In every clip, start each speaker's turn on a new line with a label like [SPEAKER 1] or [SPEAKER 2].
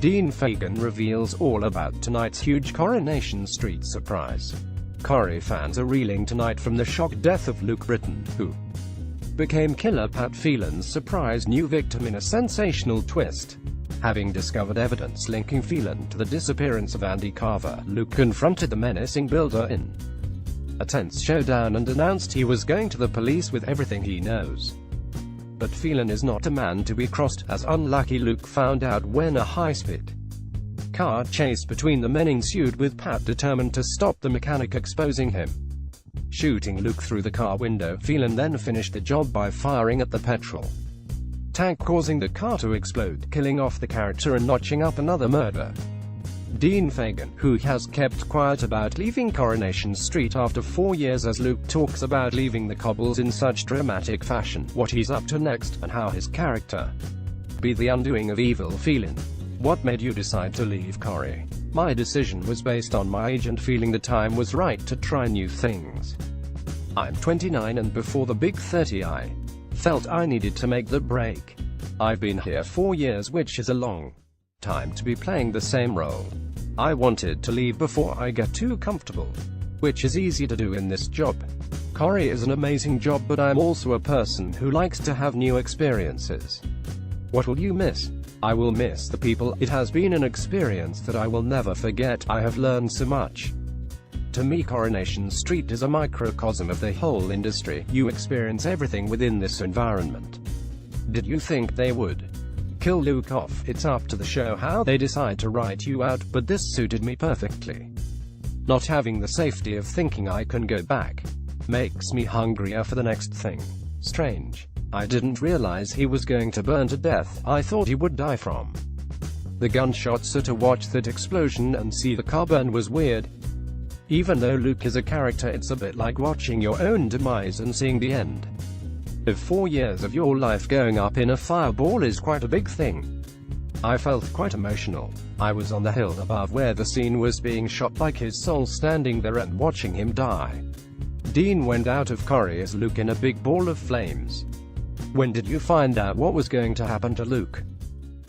[SPEAKER 1] Dean Fagan reveals all about tonight's huge Coronation Street surprise. Corrie fans are reeling tonight from the shock death of Luke Britton, who became Killer Pat Phelan's surprise new victim in a sensational twist. Having discovered evidence linking Phelan to the disappearance of Andy Carver, Luke confronted the menacing builder in a tense showdown and announced he was going to the police with everything he knows. But Phelan is not a man to be crossed, as unlucky Luke found out when a high-speed car chase between the men ensued, with Pat determined to stop the mechanic exposing him. Shooting Luke through the car window, Phelan then finished the job by firing at the petrol tank, causing the car to explode, killing off the character and notching up another murder. Dean Fagan, who has kept quiet about leaving Coronation Street after 4 years as Luke talks about leaving the cobbles in such dramatic fashion, what he's up to next, and how his character be the undoing of evil Phelan. What made you decide to leave Corrie? My decision was based on my age and feeling the time was right to try new things. I'm 29 and before the big 30 I felt I needed to make the break. I've been here 4 years, which is a long time to be playing the same role. I wanted to leave before I get too comfortable, which is easy to do in this job. Corrie is an amazing job, but I'm also a person who likes to have new experiences. What will you miss? I will miss the people. It has been an experience that I will never forget. I have learned so much. To me, Coronation Street is a microcosm of the whole industry. You experience everything within this environment. Did you think they would kill Luke off? It's up to the show how they decide to write you out, but this suited me perfectly. Not having the safety of thinking I can go back makes me hungrier for the next thing. Strange. I didn't realize he was going to burn to death. I thought he would die from the gunshots, so to watch that explosion and see the car burn was weird. Even though Luke is a character, it's a bit like watching your own demise and seeing the end of 4 years of your life going up in a fireball is quite a big thing. I felt quite emotional. I was on the hill above where the scene was being shot, like his soul standing there and watching him die. Dean went out of Corrie as Luke in a big ball of flames. When did you find out what was going to happen to Luke?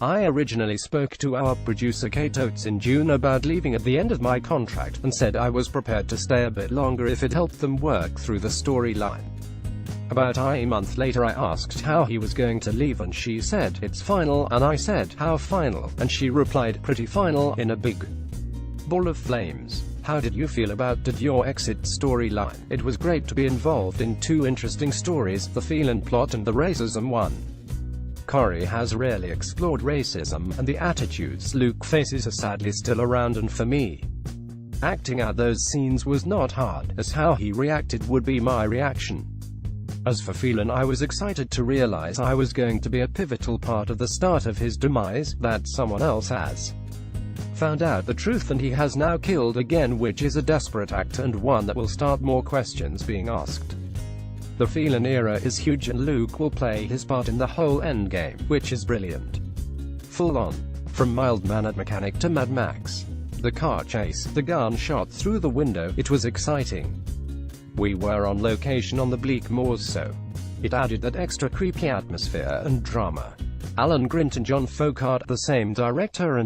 [SPEAKER 1] I originally spoke to our producer Kate Oates in June about leaving at the end of my contract, and said I was prepared to stay a bit longer if it helped them work through the storyline. About a month later I asked how he was going to leave and she said, "It's final," and I said, "How final?" and she replied, "Pretty final," in a big ball of flames. How did you feel about your exit storyline? It was great to be involved in two interesting stories, the Phelan plot and the racism one. Corrie has rarely explored racism, and the attitudes Luke faces are sadly still around, and for me, acting out those scenes was not hard, as how he reacted would be my reaction. As for Phelan, I was excited to realize I was going to be a pivotal part of the start of his demise, that someone else has found out the truth and he has now killed again, which is a desperate act and one that will start more questions being asked. The Phelan era is huge and Luke will play his part in the whole endgame, which is brilliant. Full on. From mild-mannered mechanic to Mad Max. The car chase, the gun shot through the window, it was exciting. We were on location on the bleak moors, so it added that extra creepy atmosphere and drama. Alan Grint and John Foucault, the same director and